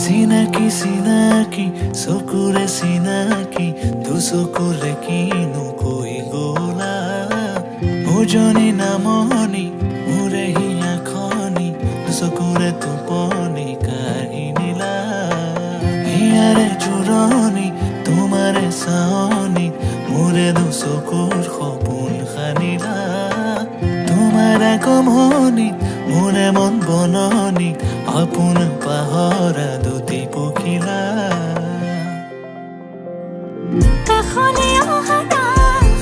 চিনাকি চিনাকি চকুৰে চিনাকি দুচকুৰে কিনো কৈ গলা উজনি নামনি মোৰে হিয়া খনি দুচকুৰে টোপনি কাঢ়ি নিলা হিয়াৰে জোৰণি তোমাৰে চাৱনি মোৰে দুচকুৰ সপোন সানিলা তোমাৰ আগমনি মোৰে মন বননি আপোন পাহৰা দুটি পখিলা কাষলে অহা না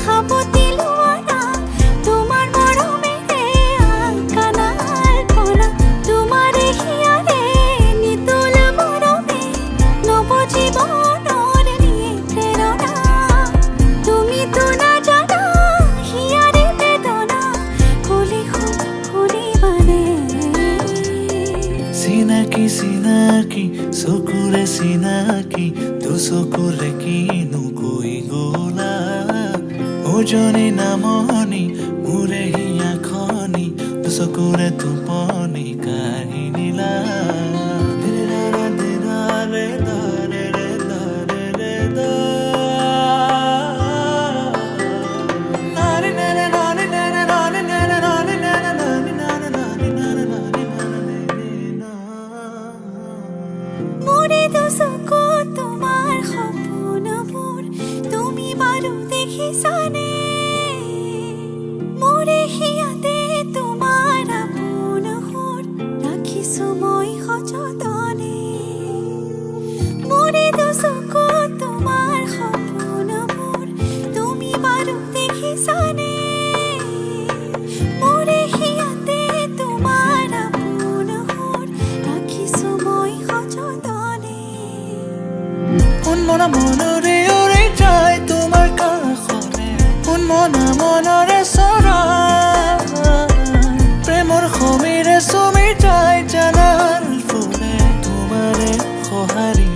সাৱটি লোৱা না তোমাৰ মৰমেৰে আকানাল পনা তোমাৰে হিয়াৰে নিতুল মৰমে নৱজীৱনৰ নিয়ে প্ৰেৰণা তুমিতো নাজানা হিয়াৰে বেদনা কলি শুনিবানে চিনাকি চিনাকি চকুৰে চিনাকি দুচকুৰে কিনো কৈ গলা উজনি নামনি মোৰে হিয়া খনি দুচকুৰে টোপনি কাঢ়ি নিলা মোৰে দুচকু তোমাৰ সপোনবোৰ তুমি বাৰু দেখিছানে মোৰে হিয়াতে তোমাৰ আপোন সুৰ ৰাখিছো মই সযতনে মোৰে দুচকু তোমাৰ সপোনবোৰ তুমি বাৰু দেখিছানে মোৰে হিয়াতে তোমাৰ আপোন সুৰ ৰাখিছো মই সযতনে উন্মনা মনৰে উৰি যায় তোমাৰ কাষলে উন্মনা মনৰে চৰাই প্ৰেমৰ সমীৰে চুমি যায় জানাৰ ফুলে তোমাৰে সঁহাৰি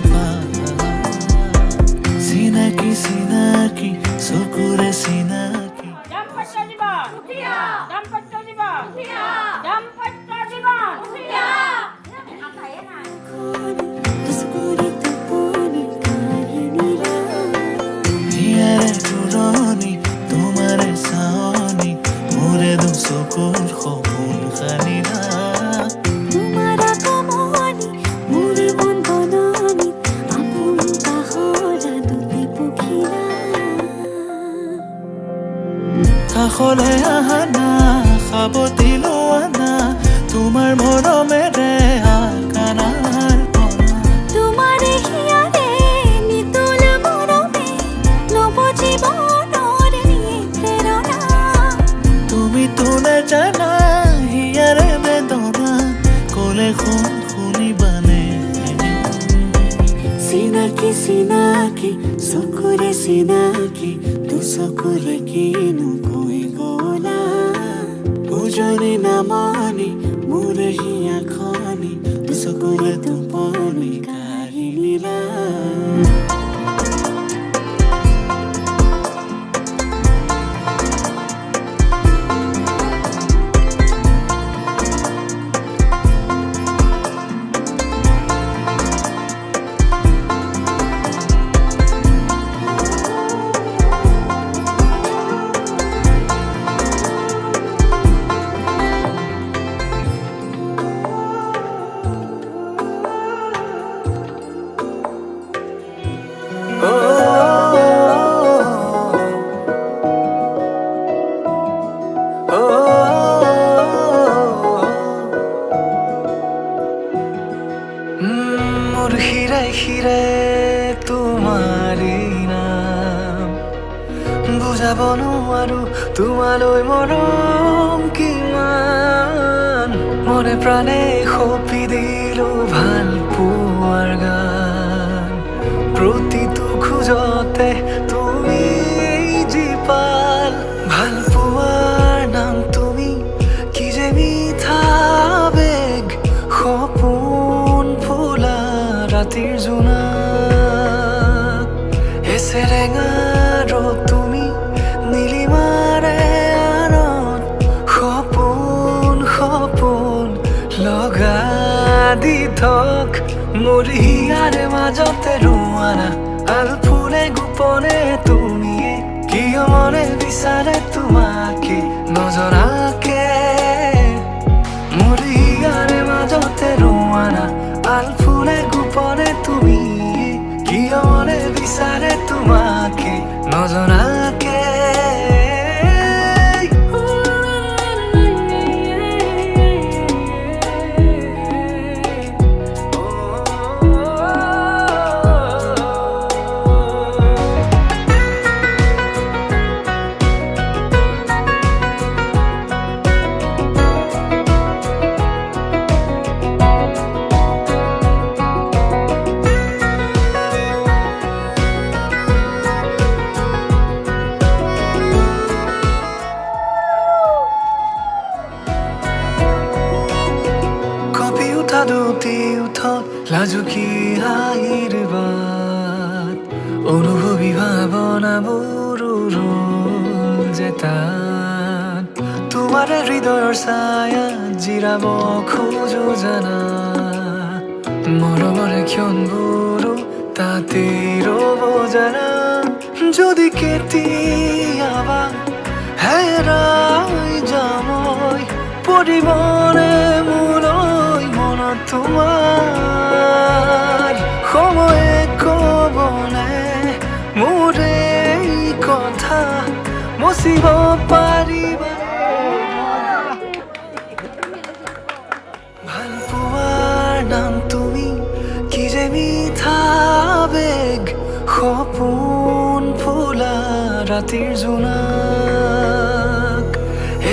চিনাকি চিনাকি চকুৰে চিনাকি দাম্পত্য জীবন দাম্পত্য জীবন দাম্পত্য জীবন দুচকুৰে টোপনি কাঢ়ি নিলা হিয়াৰে জোৰণি তোমাৰে চাৱনি মোৰে দুচকুৰ সপোন সানিলা তোমাৰ আগমনি মোৰে মন বননি আপোন পাহৰা দুটি পখিলা কাষলে আহা না সাৱটি লোৱা না তোমাৰ মৰমেৰে আকানাৰ পৰা তোমাৰে হিয়াৰে নিতুল মৰমে নৱজীৱনৰ নিয়ে প্ৰেৰণা তুমিতো নাজানা হিয়াৰে বেদনা ক'লে শুনিবানে চিনাকি চিনাকি চকুৰে চিনাকি দুচকুৰে কিনো কৈ গলা উজনি নামনি মোৰে হিয়া খনি দুচকুৰে টোপনি কাঢ়ি নিলা মোৰ হিৰে হিৰে তোমাৰে নাম বুজাব নোৱাৰো তোমালৈ মৰম কিমান মনে প্ৰাণে সপি দিলো ভাল পোৱাৰ গান প্ৰতিটো খোজতে তুমি জীপাল ভাল পোৱাৰ নাম তুমি কি যে মিঠা বেগ সপোন ফুলা ৰাতিৰ জোনাক এছেৰেঙা ৰ'দ তুমি নীলিমাৰে আনত সপোন সপোন লগাই দি থক মোৰ হিয়াৰে মাজতে ৰোৱানা আলফুলে গোপনে তুমি কিয় মনে বিচাৰে তোমাকে নজৰাকে মোৰ হিয়াৰে মাজতে ৰোৱানা আলফুলে গোপনে তুমি কিয় মনে বিচাৰে তোমাকে নজৰাকে দুটি উঠত লাজুকী হাঁহিৰ বাট অনুভৱী ভাৱনাবোৰ যে তাত তোমাৰ হৃদয়ৰ ছায়াত জিৰাব খোজো জানা মৰমৰে ক্ষণবোৰো তাতে ৰ'ব জানা যদি কেতিয়াবা হেৰাই যামই পৰিবনে মোলৈ মনত তোমাৰ সময়ে ক'বনে মোৰ এই কথা মচিব পাৰিবা ভাল পোৱাৰ নাম তুমি কি যে মিঠা বেগ সপোন ফুলা ৰাতিৰ জোনাক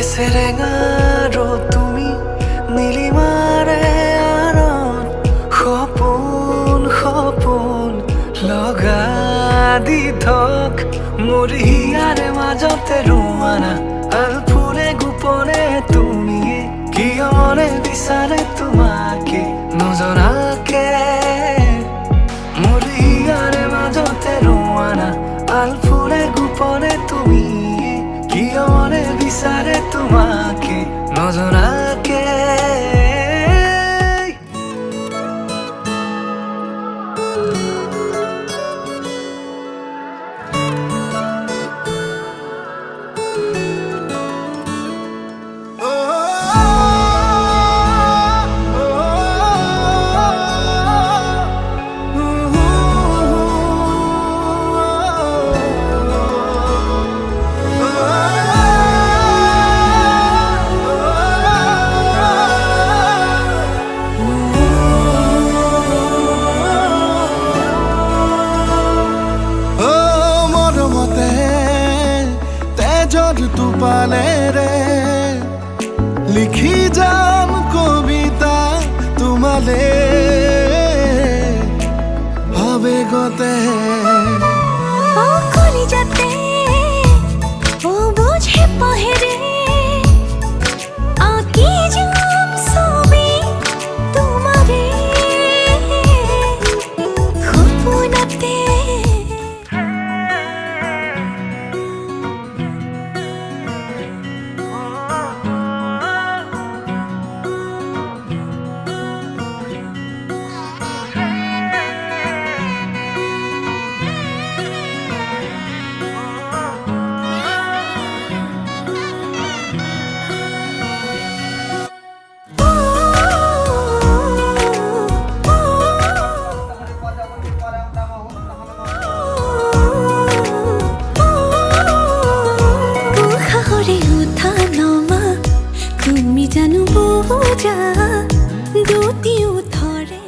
এছেৰেঙা ৰ'দ তুমি নীলিমাৰে আৰত সপোন সপোন লগা দি থক মোৰ হিয়াৰে মাজতে ৰোৱানা আলফুলে গোপনে তুমি কিয় মনে বিচাৰে তোমাকে নজৰাকে মোৰ হিয়াৰে মাজতে ৰোৱানা আলফুলে গোপনে তুমি কিয় মনে বিচাৰে তোমাকে নজৰাকে তুপালেৰে লিখি যাম কবিতা তোমালে আবেগতে কলিজাতে ও বুঝে পাহেরে আঁকি যাম ছবি তোমারে সপোনতে জানো বোঝা দুটিও ধরে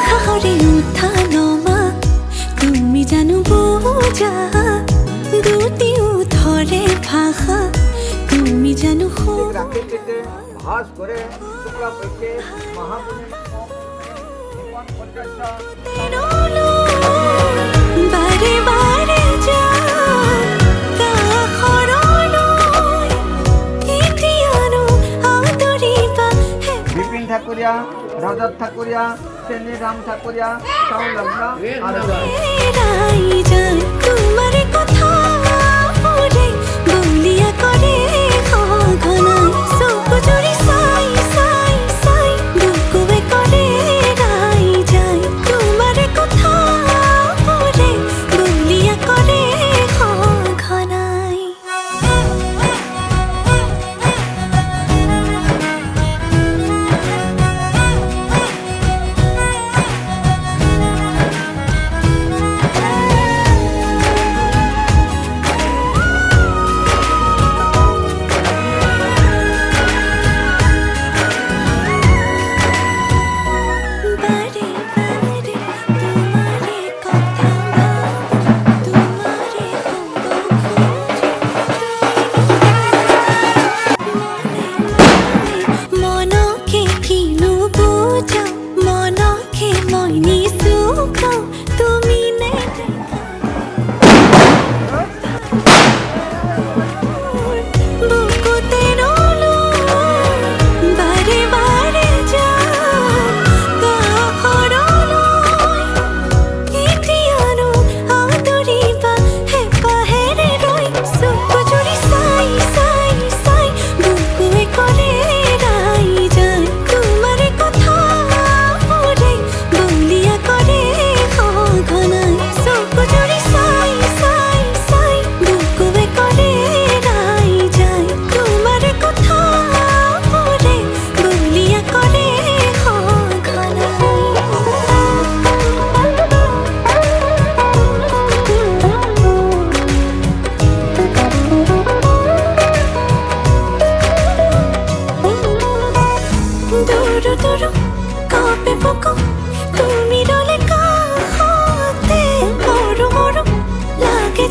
হাহরে উঠা নমা তুমি জানো বোঝা দুটিও ধরে ভাষা তুমি জানো ভাস করে শুক্লা পৈকে মহাপুরুষ বারে বারে যা বিপিন ঠাকুরিয়া রজত ঠাকুরিয়া শ্রেণী রাম ঠাকুরিয়া চাউল লগ্ন আর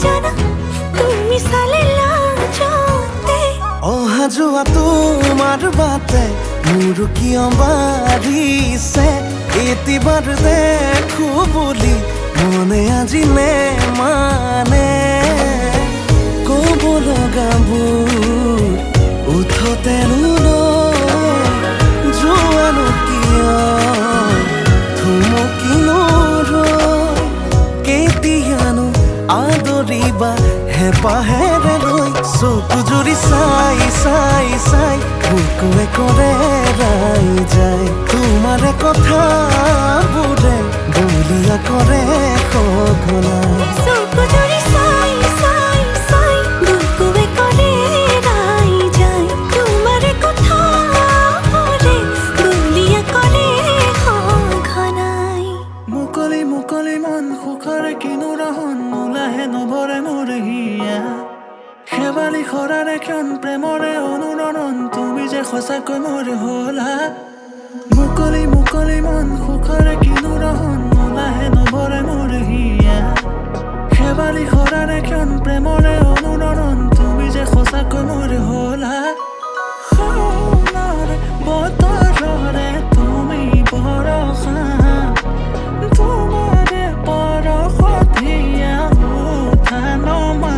জানা তুমি চালে লাজতে অহা যোৱা তোমাৰ বাটে মোৰ কিয় বাঢ়িছে এতিবাৰ দেখো বুলি মনে আজি মানে ক'ব লগাবোৰ উঠতেনো যোৱানো কিয় থুমকিনো কেতিয়ানো আদৰিবা হেঁপাহেৰে লৈ চকু জুৰি চাই চাই চাই বুকুৱে কৰে ৰাই যায় তোমাৰে কথাবোৰে বলিয়া কৰে সঘনাই চকু জুৰি চাই চাই চাই বুকুৱে কৰে ৰাই যায় তোমাৰে কথাবোৰে বলিয়া কৰে সঘনাই মুকলি মুকলি মন সুখৰে কিনো ৰহন নোলাহে নভৰে মোৰ হিয়া শেৱালি খৰাৰে ক্ষণ প্ৰেমৰে অনুৰণন তুমি যে সঁচাকৈ মোৰ হলা মুকলি মুকলি মন সুখৰে কিনো ৰহন নোলাহে নভৰে মোৰ হিয়া শেৱালি খৰাৰে ক্ষণ প্ৰেমৰে অনুৰণন তুমি যে সঁচাকৈ মোৰ হলা সোণাৰ বতৰৰে তুমি বৰষা তোমাৰে পৰশত হিয়া উঠা নমা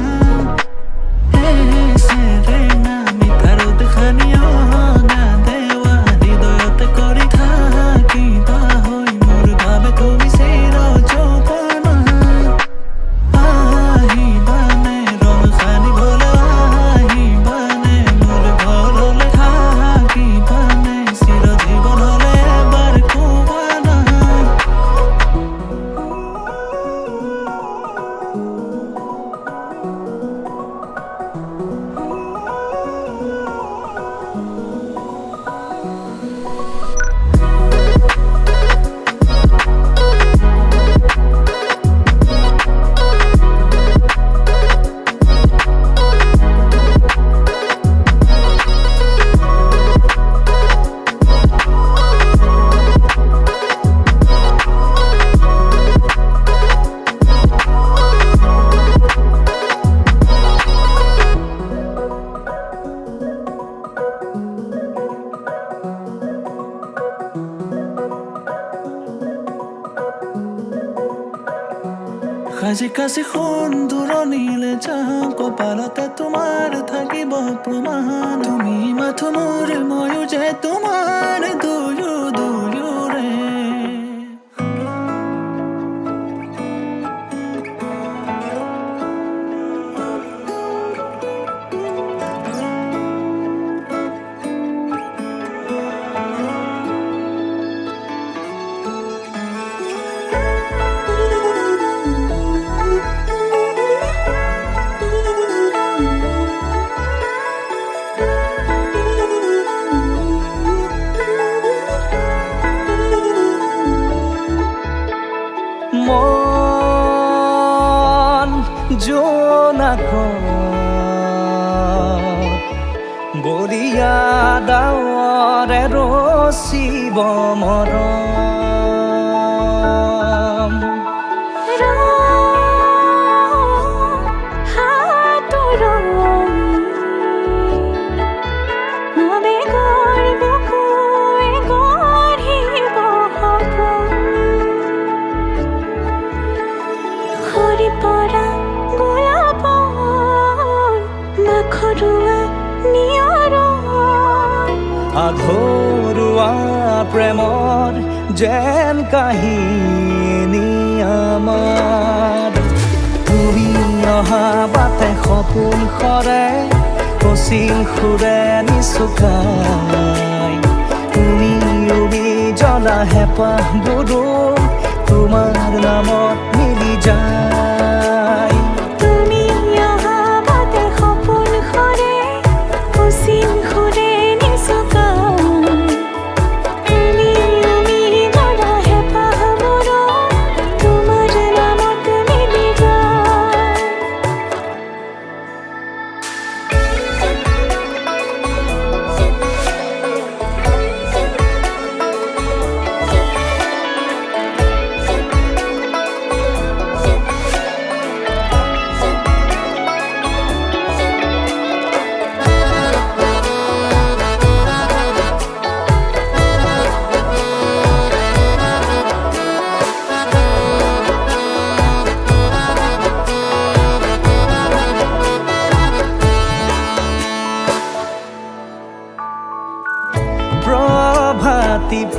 সেৰেঙা মিঠাৰ দেখানিয়া দেৱা হৃদয়তে কৰি থাকিবা হৈ মোৰ বাবে তুমি চিৰ যৌৱনা আহিবানে ৰং সানিবলৈ আহিবানে মোৰ ঘৰলৈ থাকিবানে চিৰ জীৱনলৈ এবাৰ ক'বানা সাজি কাজি সোণ দূৰণিলে যাওঁ কপালতে তোমাৰ থাকিব প্ৰমাণ তুমি মাথো মোৰ ময়ো যে তোমাৰ দুয়োৰে মন জোনাকত বৰিয়া ডাৱৰে ৰচিব মৰম আধৰুৱা প্ৰেমৰ যেন কাহিনী আমাৰ তুমি অহা বাটে সপোন সৰে কচিল সুৰে নিচুকাই তুমি উৰি জ্বলা হেঁপাহবোৰো তোমাৰ নামত মিলি যায় তুমি অহা বাটে সপোন সৰে কচিল সুৰে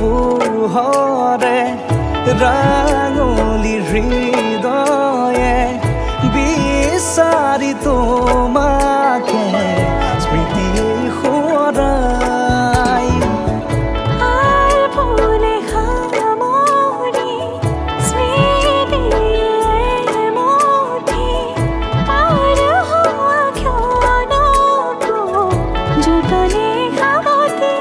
পোহৰে ৰাঙলী হৃদয়ে বিচাৰি তোমাকে স্মৃতি সোঁৱৰাই আর ভুলে খামরি স্মৃতিয়ে মুঠি পার হওয়া ক্ষণকো যতনে খাবতে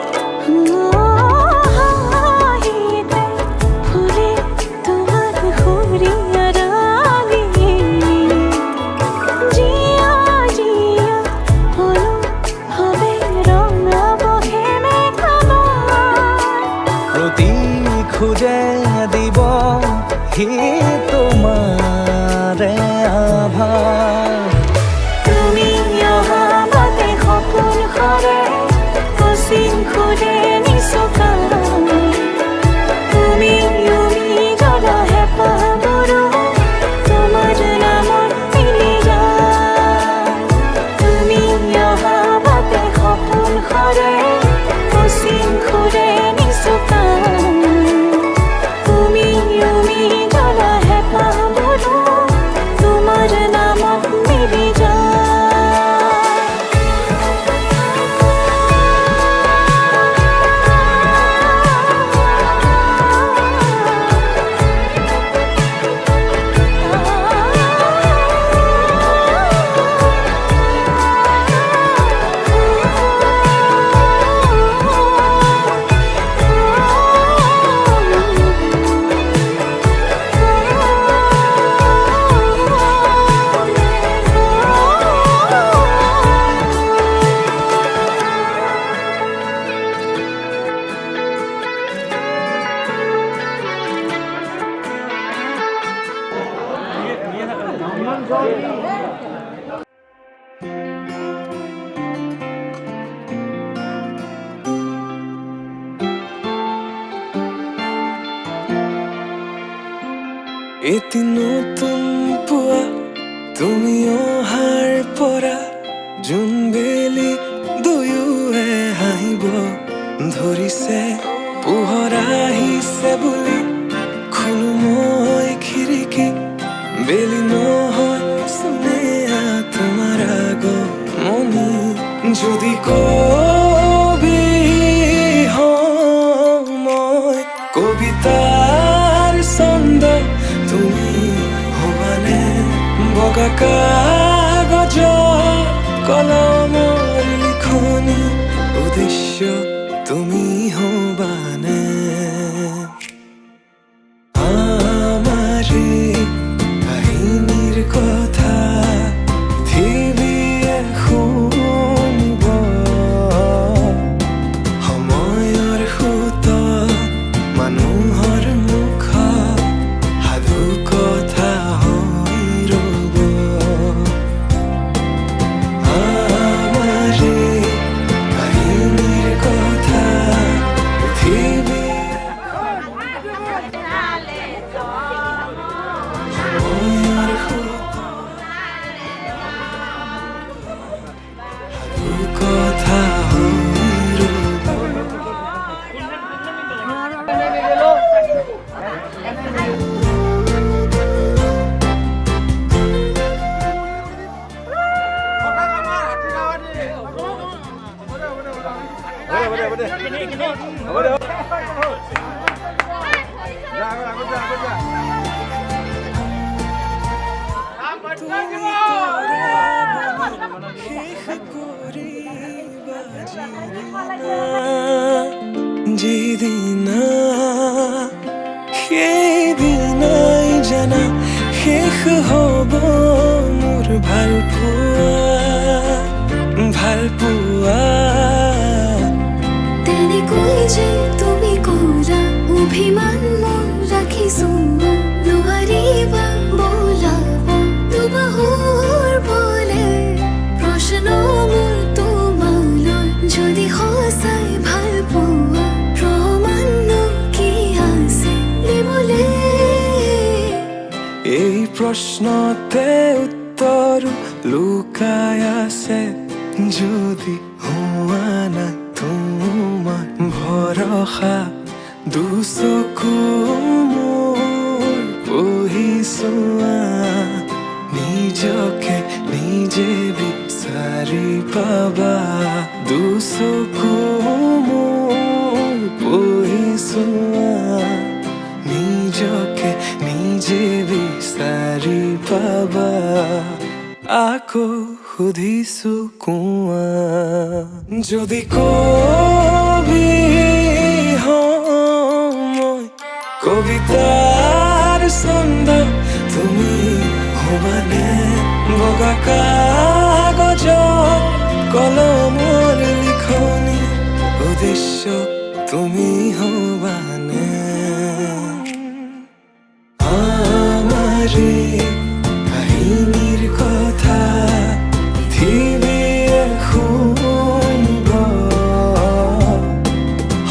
হাহিতে ফুলে তোমার খুরিয়া রাঙি জিয়া জিয়া হলো হবে রঙা বহে মেঘালয় প্ৰতি খোজে দিব সি তোমাৰে আভাস তুমি অহা বাটে সপোন সৰে অচিন খুদে নিচকাই তুমি জ্বলা হেঁপাহবোৰো তোমাৰ নামত মিলি যায় তুমি অহা বাটে সপোন সৰে অচিন খুদে নিচকাই তুমি জ্বলা হেঁপাহবোৰো তোমাৰ নামত মিলি যায় এটি নতুন পুৱা তুমি অহাৰ পৰা জোনবেলি দুয়োৱে হাঁহিব ধৰিছে পোহৰ আহিছে বুলি খোলো মই খিৰিকী বেলি নহয় চুনেয়া তোমাৰ আগমনি যদি কবি হওঁ মই কবিতাৰ ছন্দ তুমি হবানে বগা কাগজ কলমৰ লিখনি উদ্দেশ্য তুমি হবানে আমার কাহিনীর কথা পৃথিৱীয়ে শুনিব সময়ৰ সুত মানুহৰ মুখ সাধু কথা হৈ ৰ'ব আমাৰ কাহিনীৰ কথা পৃথিৱী সময়ৰ সুত সাধু কথা হৈ ৰ'ব যিদিনা সেইদিনাই জানা শেষ হ'ব মোৰ ভাল পোৱা তেনেকৈ যে তুমি কৰা অভিমান মই ৰাখিছোঁ নোৱাৰিবা বোলাব দুবাহুৰ বলে প্ৰশ্ন মোৰ তোমালৈ যদি সঁচাই ভাল পোৱা প্ৰমাণ কি আছে দিবলে এই প্ৰশ্নতে উত্তৰ লুকাই আছে যদি হোৱা নাই তোমাৰ ভৰসা দুচকু মোৰ পঢ়িছোৱা নিজকে নিজে বিচাৰি পাবা দুচকু মোৰ পঢ়িছোৱা নিজকে নিজে বিচাৰি পাবা আকৌ সুধিছো কোৱা যদি কবি মই কবিতাৰ ছন্দ তুমি হবানে বগা কাগজ কলমৰ লিখনি উদ্দেশ্য তুমি হবানে আমাৰে কাহিনীৰ কথা পৃথিৱীয়ে শুনিব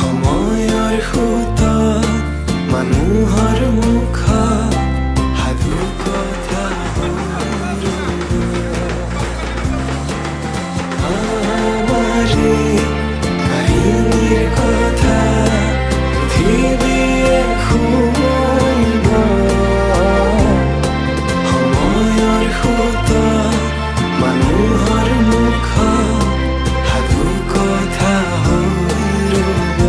সময়ৰ সোঁতত মানুহৰ মুখ সাধু কথা আমাৰে কাহিনীৰ কথা পৃথিৱীয়ে শুনিব সময়ৰ সোঁতত মানুহৰ মুখ সাধু কথা হৈ ৰ'ব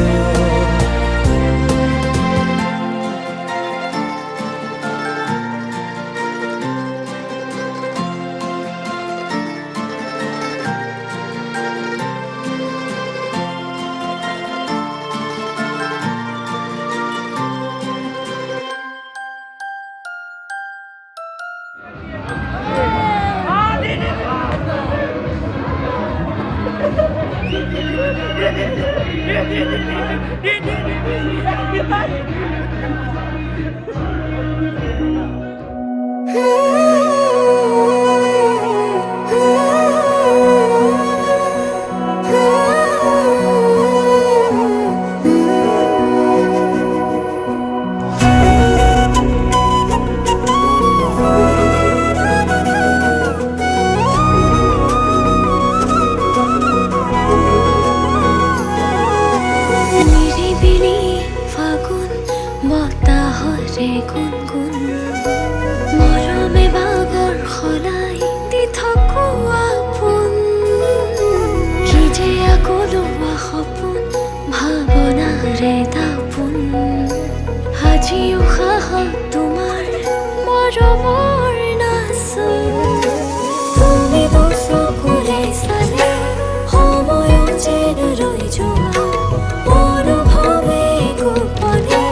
নিৰিবিলি ফাগুন বতাহৰে গুণগুণ মৰমে বাগৰ সলাই দি থাকো আপোন কি যে আকলোৱা সপোন ভাৱনাৰে দাপোন আজি উশাহত তোমাৰ মৰমৰ নাচোন তুমি দুচকুৰে চালে সময় যেন ৰৈ যোৱা অনুভৱে গোপনে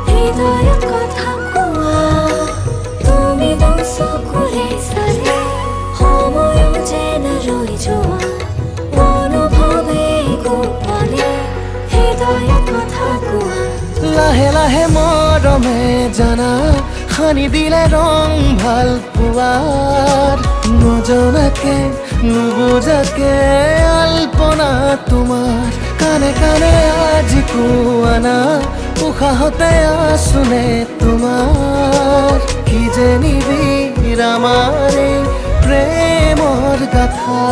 হৃদয়ত কথা কোৱা তুমি দুচকুৰে চালে সময় যেন ৰৈ যোৱা অনুভৱে গোপনে হৃদয়ত কথা কোৱা লাহে লাহে মৰমে জানা সানি দিলে ৰং ভাল পোৱাৰ নজনাকে নুবুজাকে আলপনা তোমাৰ কানে কানে আজি কোৱানা উশাহতে আছোনে তোমাৰ কি যে নিবিড় আমাৰ এই প্ৰেমৰ গাথা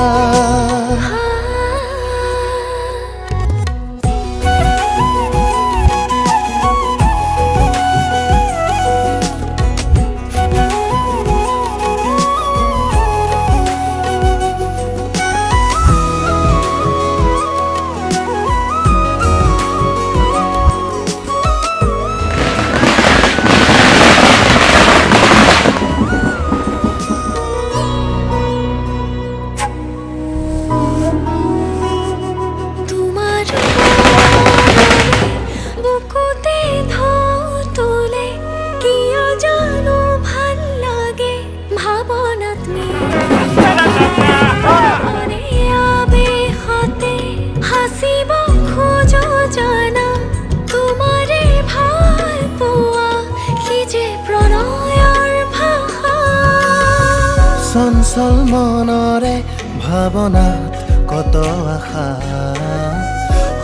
চঞ্চল মনৰে ভাৱনাত কত আশা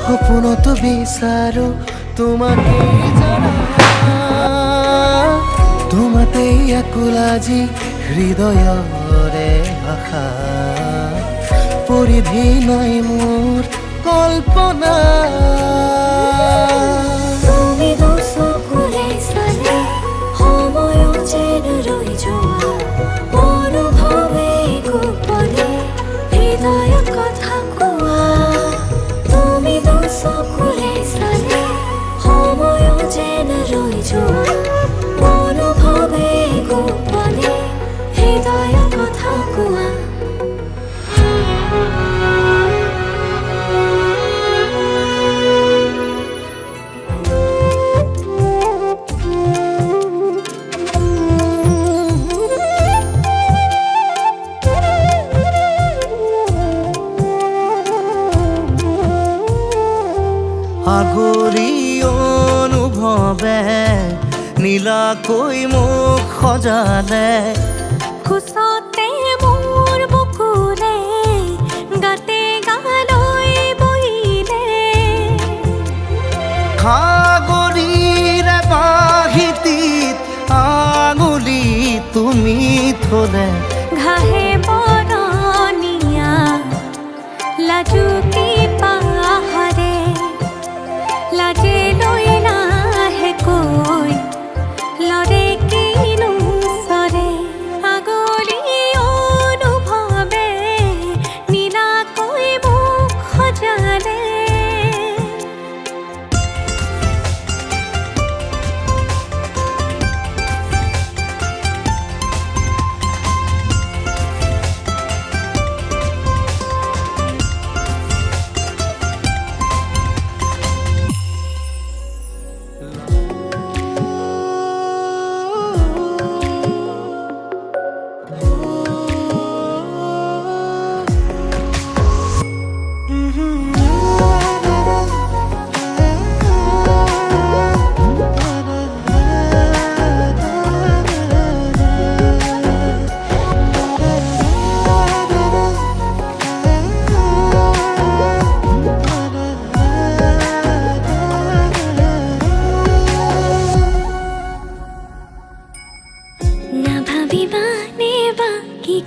সপোনতো বিচাৰো তোমাকে জানা তোমাতেই আকুল আজি হৃদয়ৰে ভাষা পৰিধি নাই মোৰ কল্পনা তুমি কথা কোৱা আগৰি অনুভৱে নীলাকৈ মোক সজালে কোচতে মোৰ বুকুৰে গাতে গালৈ বহিলে সাগৰীৰে বাহিতিত আঙুলি তুমি থলে ঘাহে বৰণীয়া লাজুকী পাহাৰে লাজে লৈ নাহে কৈ লৰে কিনো চৰে আগলি অনুভৱে নীলাকৈ মোক সজালে নাভাবিবানে বাকি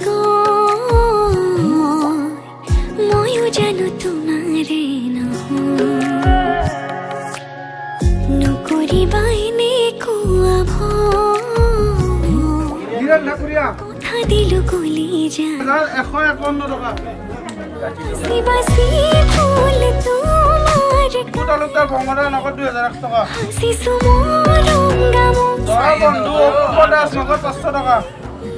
ময়ো জানো তোমাৰে নকৰিবাইনে কোৱা হিৰণ ঠাকুৰীয়া কথা দিলো কলি যা 151 টকা বাচি বাচি ফুল তোমাৰ তালুকদাৰ ভঙৰা নগদ 2001 টকা হাসিছো মোৰ ৰংগামো বন্ধু উপদাস নগদ 500 টকা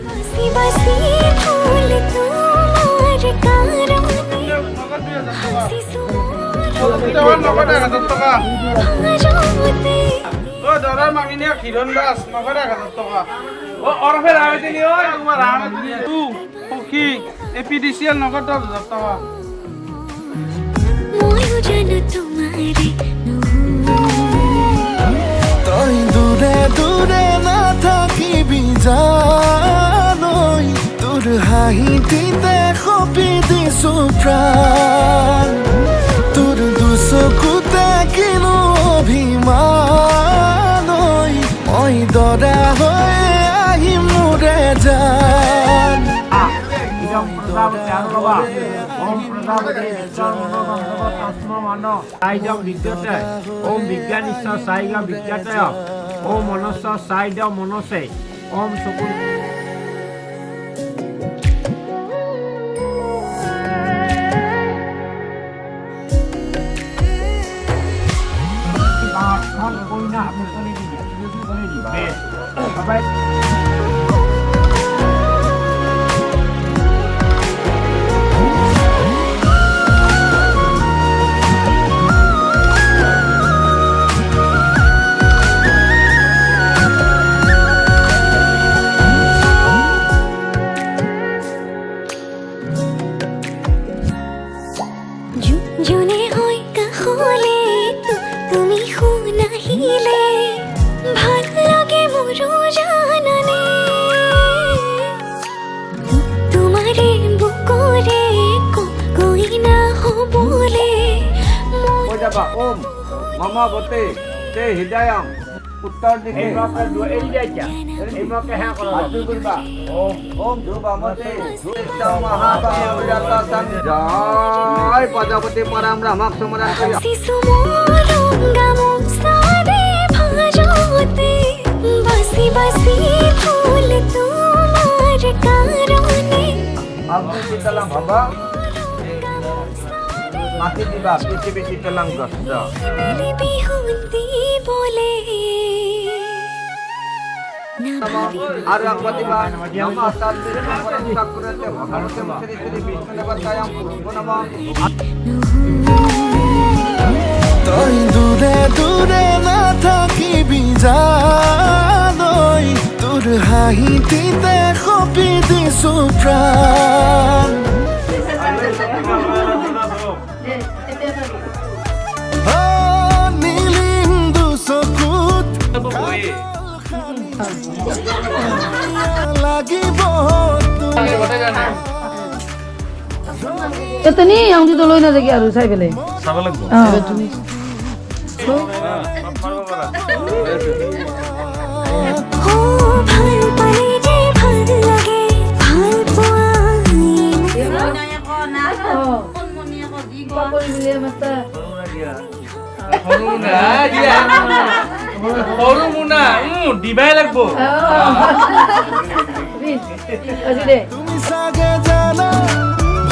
বাচি বাচি ফুল তোমাৰ কাৰণে নগদ 2000 টকা হাসিছো মোৰ নগদ 1000 টকা ভাজতে ও দৰাৰ মামিনী হিৰণ দাস নগদ 1000 টকা ও অৰফে ৰাৱতিনি ও তোমাৰ ৰাৱতিনি তু সখী এপিডিসিএল নগদ 10000 টকা ময়ো জানো তোমাৰে তই দূৰে দূৰে নাথাকিবি জানৈ তোৰ হাঁহিটিতে সপি দিছো প্ৰাণ তোৰ দুচকুতে কিনো অভিমানৈ মই দৰা হৈ আহি মোৰে জান ইদম প্ৰজাপতি আনলবা ওম প্ৰজাপতি ঈশ্বৰ তস্ম মান সাইদম বিদ্যতে ওম বিজ্ঞান ঈশ্বৰ সাইগা বিজ্ঞাতয় ওম মনস্য সাইদ মনসে ওম চকু কইনা আপনি কোনে দিবা বেশ বাবাই জুনে হয় কাষলে তুমি শুনাহিলে ভাল লাগে মোৰো জানানে তোমাৰে বুকুৰে কইনা হ'বলে কই যাবা ওম মামা বতে তে হৃদয়ম উত্তর দিকে এই মাকে দুই এই যাইছা এই মাকে হ্যাঁ করো হাত দুই করবা ওম ওম ধ্রুবমতে ধ্রুবম মহাবাহুরত জয় প্রজাপতি পরম রামক সমরণ করি হাসিছো মোৰ ৰংগামো সাৰে ভাজতে বাচি বাচি ফুল তোমাৰ কাৰণে আপনি চিতলাম বাবা মাটি দিবা পৃথিবী চিতলাম গ্রস্ত বিহুন্তি বলে আৰু আকবতিবান নম তান্ত্ৰিক পৰম চক্ৰতে ভগৱতে শ্ৰী শ্ৰী বিষ্ণুদেৱতায়াম নম তই দূৰে দূৰে নাথাকিবি জানৈ তোৰ হাঁহিটিতে সপি দিছো প্ৰাণ নীলিন্দু চকুত লাগিব এতনি আঙুঠি তো লৈ নাযাবি আৰু চাই পেলাই চাব লাগিব তুমি हो ভাল পালে যে ভাল লাগে ভাল পোৱা সৰু মুনা দিবাই লাগিব তুমি চাগে জানা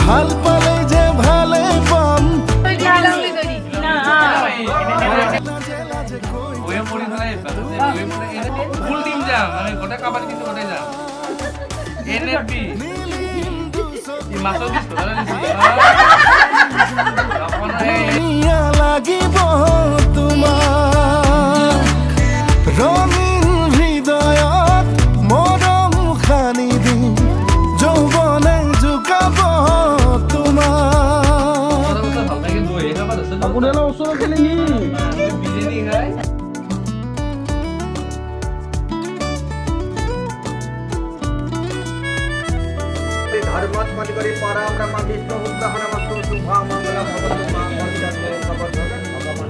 ভাল পালে যে ভালে পাম ফুল টিম যাম আমি গোটেই কাবাডী কিন্তু গোটেই যাম NFP মাছৰ পিছ ধুনীয়া লাগিব তোমাক ৰঙীন হৃদয়ত মৰম সানি দিম যৌৱনে জোকাব তোমাক আপোনাৰ ওচৰত খেলি নি বিজেপি খাই धर्मत्मधिकरी पराम ब्रह्म विष्णु उग्रहणमस्तु शुभा मंगलम भवतु मां मंगलम भगवान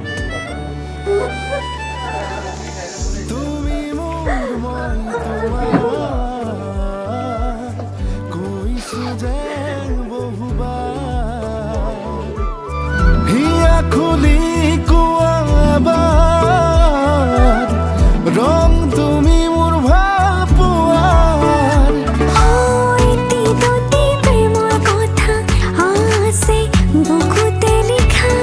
তুমি মোৰ মই তোমাৰ কৈছো যে বহুবাৰ হিয়া খুলি কোৱাবাৰ ৰং তুমি মোৰ ভাল পোৱাৰ এটি দুটি প্ৰেমৰ কথা আছে বুকুতে লিখা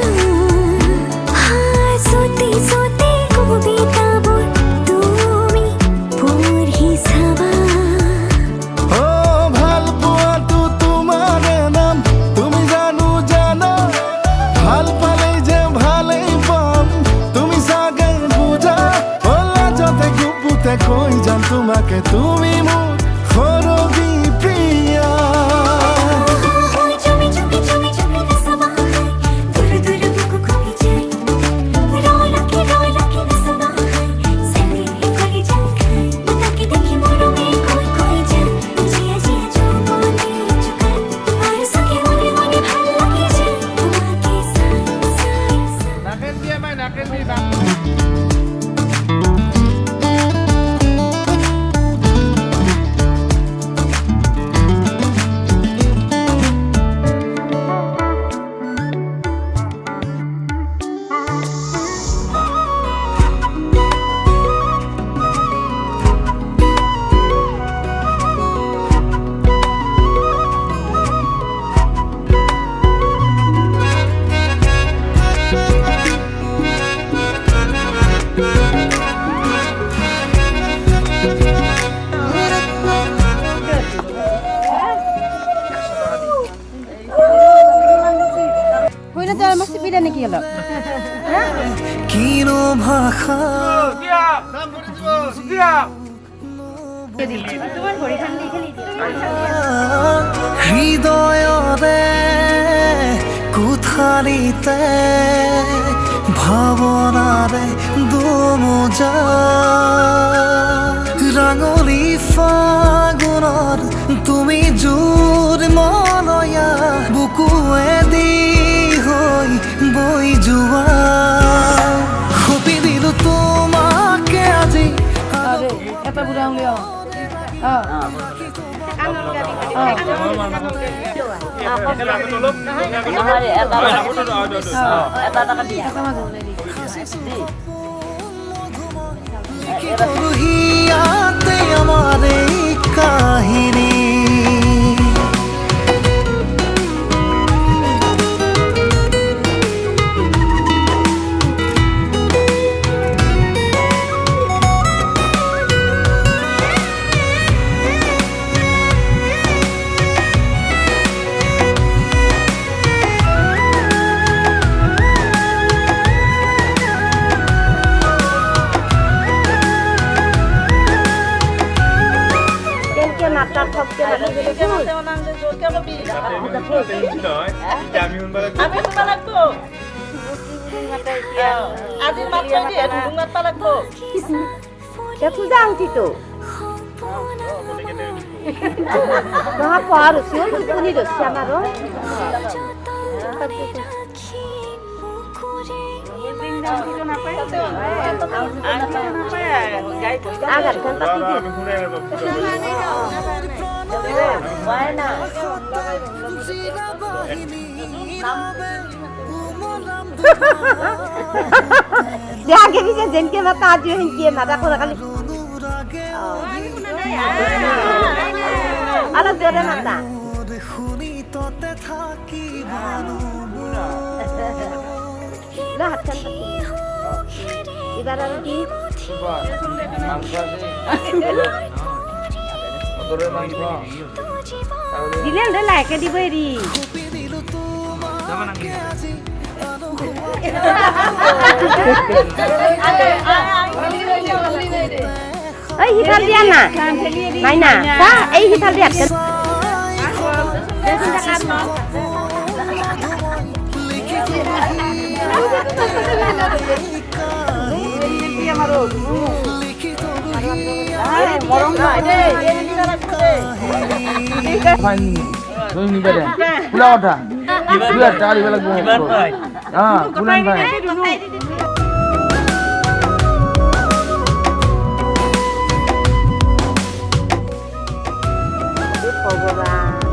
হাসতে সতে কবিতাবোৰ তুমি পঢ়ি চাবা অ ভাল পোৱাটো তোমাৰ নাম তুমি জানো জানা ভাল পালে যে ভালেই পাম তুমি চাগে বুজা হলা যতে গুপুতে কৈ যাম তোমাকে তুমি মোৰ সৰবী প্ৰিয়া চুমি চুমি চুমি চুমি চাবা দূৰ দূৰ বুকু কবি যায় রোলাকে চাবা সেমি কৰি যায় তাকে দেখি মৰমে কৈ যায় জিয়া জিয়া চুপনে চুকা আৰু সকে মনে মনে ভাল লাগি যায় তোমাকে চাই নাকেন দিয়ে মাই নাকেন দি কইনা তো আর মাছ পিটা নাকি অলপ কিনো ভাষা দিয়া নাম কৰি দিব দিয়া হৃদয়ৰে কোঠালিতে ভাৱনাৰে দুমোজা ৰাঙলী ফাগুনত তুমি জোৰ মলয়া বুকুৱেদি হৈ বৈ যোৱা সপি দিলো তোমাকে আজি আরে এটা বুড়া আঙুলি ইয়াতে আমার এই কাহিনী পূজা আংটি তো মহা পহার হচ্ছে টুকুনি রচ্ছে আমারও আগার ঘন্টা আগে দিকে যেনকে মাতা আজিও হেনকে মাতা করে খালি আলো জোরে মাতা না হাতখান এবার আর কি দিলেন রে লাইকে দিব এরি এই হিসাব দিয়া না নাই না এই হিসাব দিয়া ভগবান